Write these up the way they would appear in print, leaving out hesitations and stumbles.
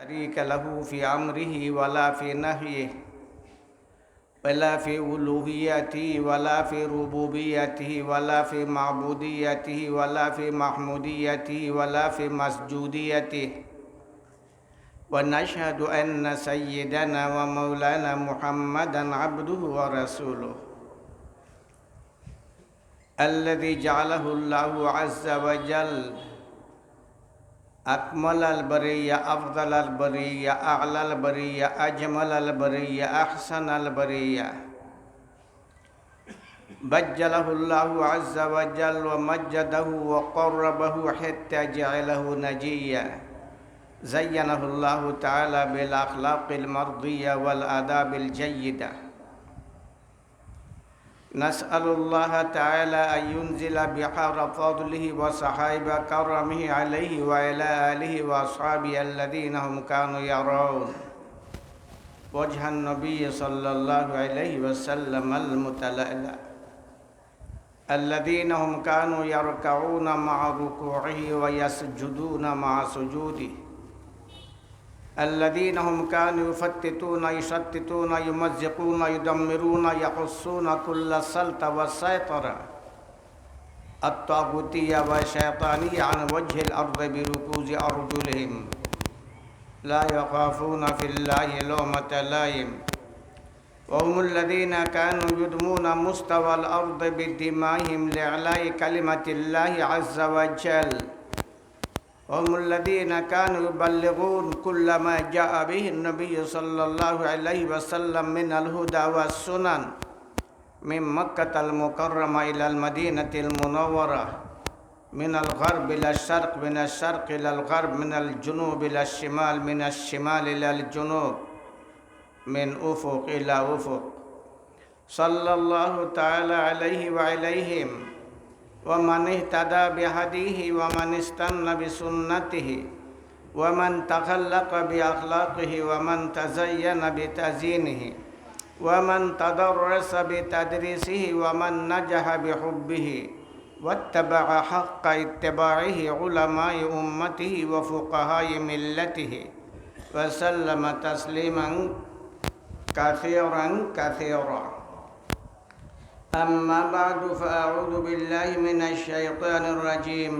شريك له في أمره ولا في نهيه ولا في ألوهيته ولا في ربوبيته ولا في معبوديته ولا في محموديته ولا في مسجوديته ونشهد أن سيدنا ومولانا محمدا عبده ورسوله الذي جعله الله عز وجل أكمل البرية أفضل البرية أعلى البرية أجمل البرية أحسن البرية بجله الله عز وجل ومجده وقربه حتى جعله نجيا زينه الله تعالى بالأخلاق المرضية والآداب الجيدة نسأل الله تعالى أن ينزل بحار فضله وصحائب كرمه عليه وعلى آله وأصحابه الذين هم كانوا يرون وجه النبي صلى الله عليه وسلم المتلألأ الذين هم كانوا يركعون مع ركوعه ويسجدون مع سجوده الذين هم كانوا يفتتون يشتتون يمزقون يدمرون يحصون كل السلط والسيطرة الطاغوتية والشيطانية عن وجه الأرض بركوز أرجلهم لا يخافون في الله لومة لائم وهم الذين كانوا يدمون مستوى الأرض بدمائهم لإعلاء كلمة الله عز وجل هم الذين كانوا يبلغون كل ما جاء به النبي صلى الله عليه وسلم من الهدى والسنن من مكة المكرمة إلى المدينة المنورة من الغرب إلى الشرق من الشرق إلى الغرب من الجنوب إلى الشمال من الشمال إلى الجنوب من أفق إلى أفق صلى الله تعالى عليه وعليهم ومن اهتدى بهديه ومن استنى بسنته ومن تخلق بأخلاقه ومن تزين بتزيينه ومن تدرس بتدريسه ومن نجح بحبه واتبع حق اتباعه علماء أمته وفقهاء ملته وسلم تسليما كثيرا كثيرا أما بعد فأعوذ بالله من الشيطان الرجيم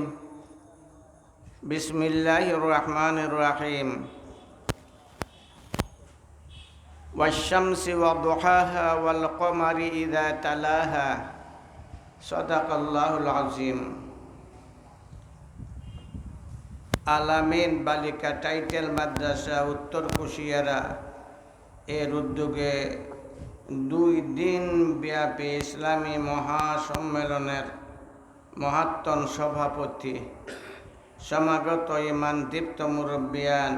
بسم الله الرحمن الرحيم والشمس وضحاها والقمر إذا تلاها صدق الله العظيم আলামিন বালিকা টাইটেল মাদ্রাসা উত্তর কুশিয়ারা এর উদ্যোগে 2 দিন ব্যাপী ইসলামী মহাসম্মেলনের মহাত্তন সভাপতি সমাগত ইমান দীপ্ত মুরব্বিয়ান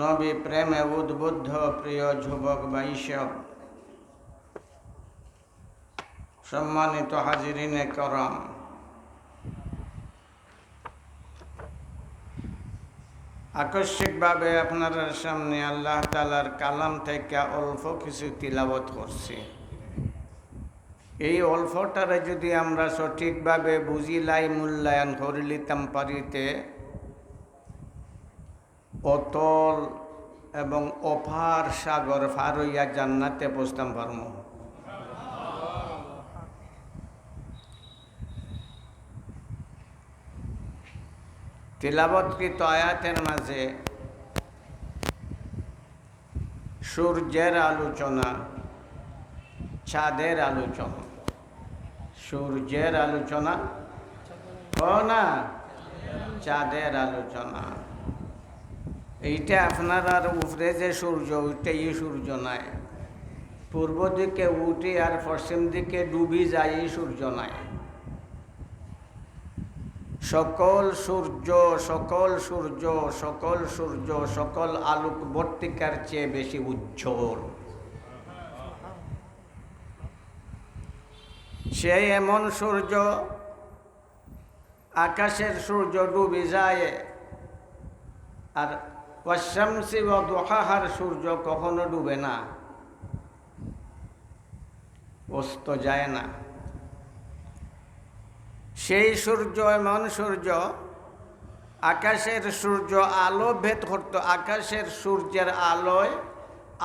নবী প্রেমে উদ্বুদ্ধ প্রিয় যুবক ভাইসব সম্মানিত হাজিরিনে করম, আকস্মিকভাবে আপনার সামনে আল্লাহ তাআলার কালাম থেকে অল্প কিছু তিলাওয়াত করছি। এই অল্পটারে যদি আমরা সঠিকভাবে বুঝিলাই মূল্যায়ন করিলিতাম পারিতে অতল এবং অপার সাগর পার হইয়া জান্নাতে পৌঁছতাম পারব। তিলাবতকৃত আয়াতের মাঝে সূর্যের আলোচনা, চাঁদের আলোচনা, সূর্যের আলোচনা না চাঁদের আলোচনা। এইটা আপনার আর উপরে যে সূর্য ওইটাই সূর্য নাই, পূর্ব দিকে উঠে আর পশ্চিম দিকে ডুবি যায় এই সূর্য নাই। সকল সূর্য সকল সূর্য সকল সূর্য সকল আলোকবর্তিকার চেয়ে বেশি উজ্জ্বল। সে এমন সূর্য, আকাশের সূর্য ডুবে যায়, আর ওয়াশ-শামসি ওয়া দুহাহার সূর্য কখনো ডুবে না, অস্ত যায় না। সেই সূর্য এমন সূর্য, আকাশের সূর্য আলো ভেদ করত, আকাশের সূর্যের আলোয়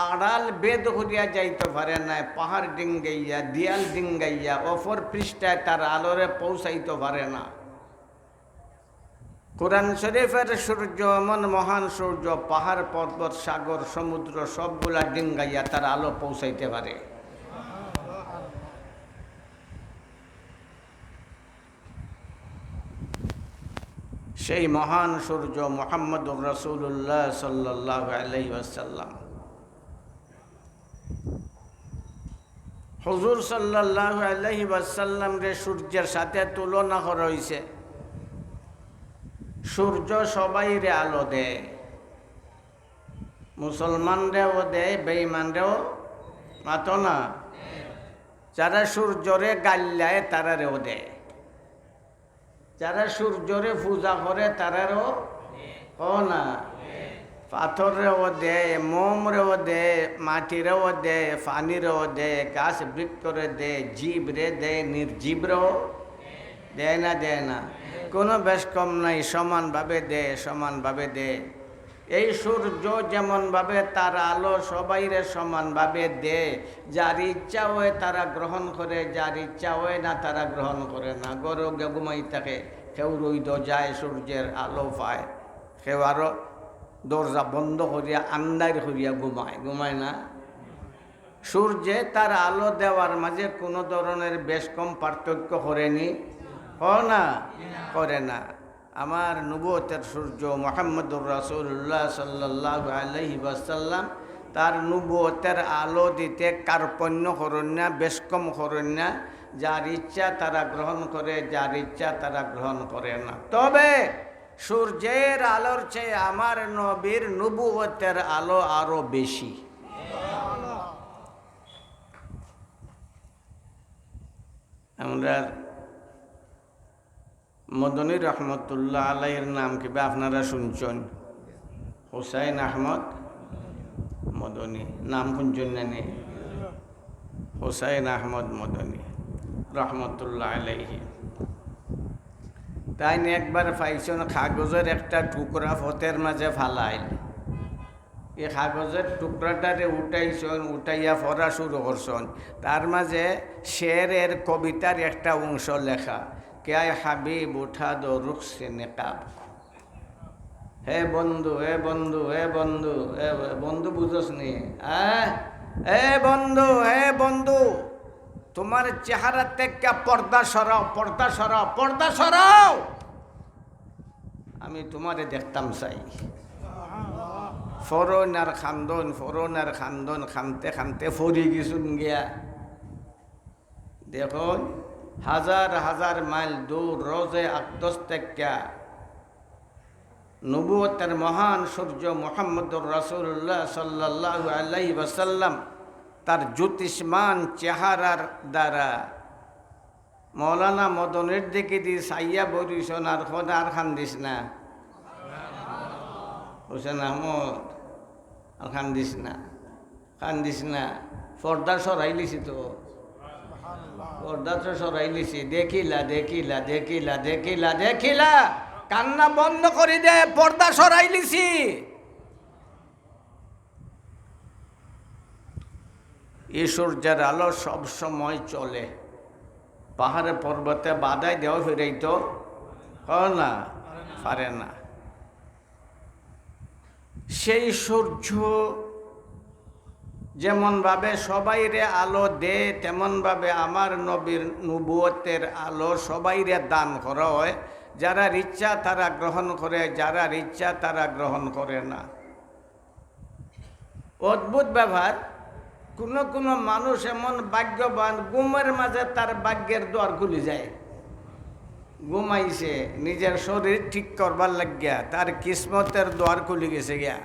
আড়াল বেদ করিয়া যাইতে পারে না, পাহাড় ডিঙ্গাইয়া দিয়াল ডিঙ্গাইয়া অপর পৃষ্ঠায় তার আলোরে পৌঁছাইতে পারে না। কোরআন শরীফের সূর্য এমন মহান সূর্য, পাহাড় পর্বত সাগর সমুদ্র সবগুলা ডিঙ্গাইয়া তার আলো পৌঁছাইতে পারে। সেই মহান সূর্য মুহাম্মদুর রাসূলুল্লাহ সাল্লাল্লাহু আলাইহি ওয়াসাল্লাম। হুজুর সাল্লাল্লাহু আলাইহি ওয়াসাল্লাম রে সূর্যের সাথে তুলনা করা হয়েছে। সূর্য সবাইরে আলো দেয়, মুসলমানরেও দেয়, বেঈমানরেও মাতো না। যারা সূর্যরে গাল্লায় তারারেও দেয়, যারা সূর্যরে পূজা করে তারারও না, পাথরেও দেয়, মোমরেও দেয়, মাটিরেও দেয়, পানিরেও দেয়, গাছ বৃক্ষরে দেয়, জীবরে দেয়, নির্জীবরেও দেয় না, দেয় না, কোনো বেশ কম নাই, সমানভাবে দেয়, সমানভাবে দেয়। এই সূর্য যেমনভাবে তার আলো সবাইরে সমানভাবে দেয়, যার ইচ্ছা হয় তারা গ্রহণ করে, যার ইচ্ছা হয় না তারা গ্রহণ করে না। গরু ঘুমাই থাকে, কেউ রইদ যায় সূর্যের আলো পায়, কেউ আরও দরজা বন্ধ করিয়া আন্দার করিয়া ঘুমায় না। সূর্যে তার আলো দেওয়ার মাঝে কোনো ধরনের বেশ কম পার্থক্য করেনি, করে না। আমার নবুয়তের সূর্য মুহাম্মদুর রাসূলুল্লাহ সাল্লাল্লাহু আলাইহি ওয়াসাল্লাম তার নবুয়তের আলো দিতে কার্পণ্য করেন না, বেশ কম করেন না। যার ইচ্ছা তারা গ্রহণ করে, যার ইচ্ছা তারা গ্রহণ করে না। তবে সূর্যের আলোর চেয়ে আমার নবীর নবুয়তের আলো আরো বেশি। আমরা মদনী রহমতুল্লাহ আলাইহির নাম কিবা আপনারা শুনছেন? হুসাইন আহমদ মদনী নাম শুনছেন না? নেই, হুসাইন আহমদ মদনী রহমতুল্লাহ আলাইহি। তাই একবার পাইছেন কাগজের একটা টুকরা ফতের মাঝে ফালাইল, এই কাগজের টুকরাটারে উঠাইছেন, উঠাইয়া পড়া শুরু করছেন। তার মাঝে শেরের কবিতার একটা অংশ লেখা, কে হাবিব উঠা দো রুখ সে নেকাব। হে বন্ধু, হে বন্ধু, হে বন্ধু, হে বন্ধু, বুঝোস নি? হে বন্ধু, হে বন্ধু, তোমার চেহারা থেকে পর্দা সরাও, পর্দা সরাও, পর্দা সরাও, আমি তোমারে দেখতাম চাই। ফরন আর খান্দন, ফরন আর খান্দন, খানতে খানতে ফরি গেছুন গিয়া। দেখুন হাজার হাজার মাইল দূর রোজে আকদস থেকে নবুয়তের মহান সূর্য মুহাম্মদুর রাসূলুল্লাহ সাল্লাল্লাহু আলাইহি ওয়াসাল্লাম তার জ্যোতিষ্মান চেহারার দ্বারা মৌলানা মদনের দিকে দিয়ে সাইয়া বরিশন আর খোদা আর খান্দিস না, হোসেন আহমদ আর খান্দিস না, খান্দিস না, পর্দা সরাইলিছি তো, পর্দা তো সরাইলিছি। দেখিলা দেখিলা দেখিলা দেখিলা দেখিলা, কান্না বন্ধ করি দে, পর্দা সরাইলিছি। এই সূর্যের আলো সব সময় চলে, পাহাড়ে পর্বতে বাধাই দেওয়া ফিরাইতো না পারে না। সেই সূর্য যেমনভাবে সবাইরে আলো দে, তেমনভাবে আমার নবীর নবুয়তের আলো সবাইরে দান করা হয়। যারা ইচ্ছা তারা গ্রহণ করে, যারা ইচ্ছা তারা গ্রহণ করে না। অদ্ভুত ব্যাপার, কোনো কোনো মানুষ এমন ভাগ্যবান, ঘুমের মাঝে তার ভাগ্যের দ্বার খুলে যায়। ঘুমাইছে, নিজের শরীর ঠিক করবার লাগিয়া তার কিসমতের দ্বার খুলে গেছে গিয়া।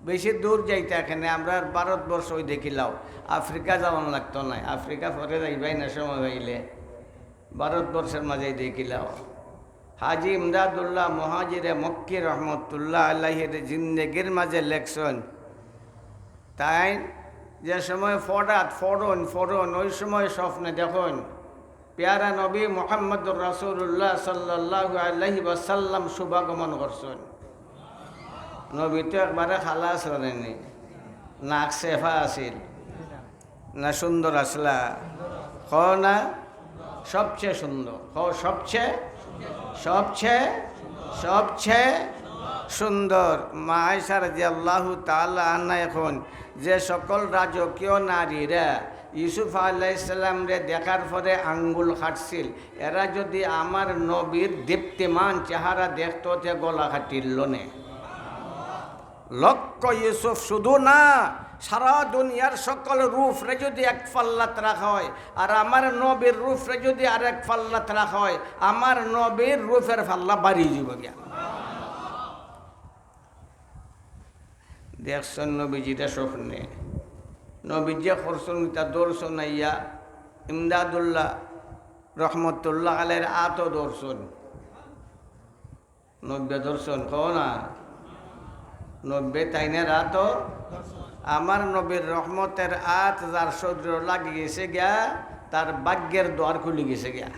বেশি দূর যাইতে এখানে আমরা ভারতবর্ষ ওই দেখিলাও, আফ্রিকা যাওয়ান লাগতো না, আফ্রিকা পরে যাইবাই না সময় হইলে, ভারতবর্ষের মাঝেই দেখিলাও। হাজি ইমদাদুল্লাহ মুহাজিরে মক্কি রহমতুল্লাহ আলাইহির জিন্দেগির মাঝে লেখছেন, তাই যে সময় ফড়ন ওই সময় স্বপ্নে দেখুন পেয়ারা নবী মুহাম্মদুর রাসূলুল্লাহ সাল্লাল্লাহু আলাইহি ওয়াসাল্লাম শুভাগমন করছেন। নবী তো একবারে খালাস হলেনি, নাক সেফা আছিল না সুন্দর আসলা? হ না সবচেয়ে সুন্দর, হ সবচেয়ে সবচেয়ে সবচেয়ে সুন্দর। মা আয়েশা রাদিয়াল্লাহু তাআলা আনহা এখন যে সকল রাজকীয় নারীরা ইউসুফ আলাইহিস সালাম রে দেখার পরে আঙ্গুল কাটছিল, এরা যদি আমার নবীর দীপ্তিমান চেহারা দেখতো তে গলা কাটিল নে। লক্ষ্য ইউসুফ শুধু না, সারা দুনিয়ার সকল রূপরে যদি এক পাল্লাত রাখা হয় আর আমার নবীর রূপরে যদি আরেক পাল্লাত রাখা হয়, আমার নবীর রূপের পাল্লা বাড়ি যাব গিয়া। দেখছেন নবীজিটা স্বপ্নে, নবীজি করছেন তা দর্শন আইয়া ইমদাদুল্লাহ রহমতুল্লাহ আলাইহির আতো দর্শন, নব্বে দর্শন কও না, নব্বে তাইনের আতো। আমার নবীর রহমতের আত যার শরীর লাগি গেছে গিয়া, তার ভাগ্যের দ্বার খুলে গেছে গিয়া।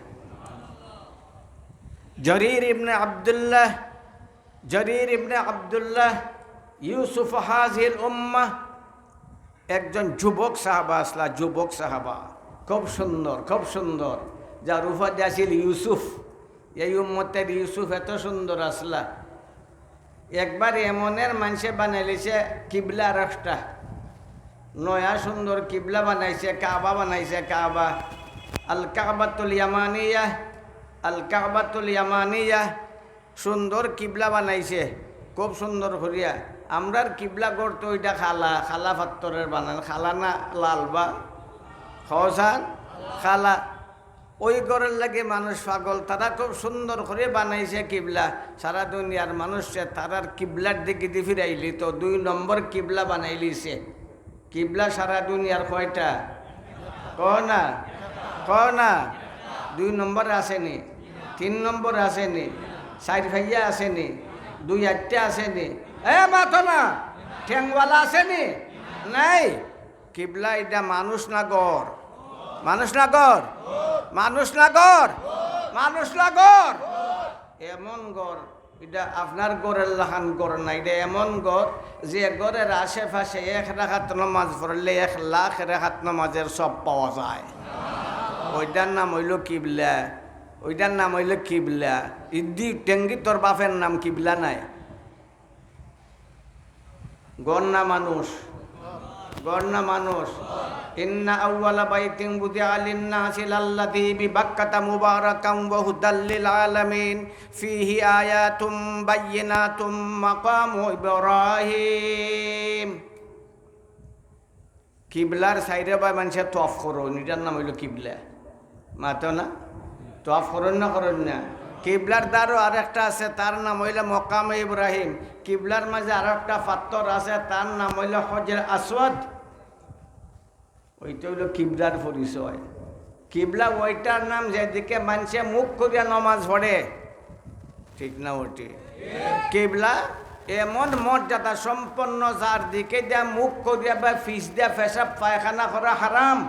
জরির ইবনে আব্দুল্লাহ ইউসুফ হাজিল উম্মাহ একজন যুবক সাহাবা আসলা, যুবক সাহাবা খুব সুন্দর, খুব সুন্দর, যার উপাধি আছিল ইউসুফ। এই উম্মতের ইউসুফ এত সুন্দর আসলা, একবার এমনের মানুষে বানাইছে কিবলা রাষ্ট্রা, নয়া সুন্দর কিবলা বানাইছে, কাবা বানাইছে, কাবা আল কাবাতুল ইয়ামানিয়া, আল কাবাতুল ইয়ামানিয়া, সুন্দর কিবলা বানাইছে খুব সুন্দর করিয়া। আমরার কিবলা করতো ওইটা খালা, খালা পাত্তরের বানান, খালা না লালবা খসান খালা, ওই ঘরের লাগে মানুষ পাগল, তারা খুব সুন্দর করে বানাইছে কিবলা। সারা দুনিয়ার মানুষে তারার কিবলার দিকে দিয়ে ফিরাইলি তো 2 নম্বর কিবলা বানাইলিছে। কিবলা সারা দুনিয়ার কয়টা কও না, কও না? 2 নম্বর আসেনি, 3 নম্বর আসেনি, 4 ভাইয়া আসেনি, 2 8টে আসেনি, মাথো না ঠ্যাংওয়ালা আসেনি, নাই। কিবলা এটা মানুষ না গড়, মানুষ না গড়, মানুষ না গড়, মানুষ না গড়, এমন গড়। এটা আপনার গড়ের লাখান গড় না, এটা এমন গড় যে গড়ের আশেপাশে 1 রাকাত নামাজ পড়লে 1 লাখ রাকাত নামাজের সব পাওয়া যায়। ওইটার নাম হইল কিবলা, ওইটার নাম হইল কিবলা। ইদি টেঙ্গি তোর বাপের নাম কিবলা নাই, গড় না মানুষ, গড় না মানুষ। ইন্না আউওয়ালা বাইতিন বুদিআ লিন-নাসি লাল্লাযী বিবাক্কাতা মুবারাকান ওয়া হুদাল লিল আলামিন ফীহি আয়াতুম বায়্যিনাতুম মাকামু ইব্রাহিম। কিবলার সাইডে বা মানুষের তওয়াফ করো, এটার নাম হইল কিবলা। মাতো না তওয়াফ করুন না, করুন না। কিবলার দ্বারও আর একটা আছে, তার নাম হইল মকামে ইব্রাহিম। কিবলার মাঝে আর একটা পাত্তর আছে, তার নাম হইল হজর আসওয়াদ। ওইটা হইল কিবলার পরিচয়। কিবলা ওইটার নাম যেদিকে মানুষে মুখ করিয়া নমাজ পড়ে, ঠিক না? ওটি কিবলা এমন মর্যাদা সম্পন্ন যার দিকে দিয়া মুখ করিয়া বা ফিস দিয়া পেশাব পায়খানা করা হারাম।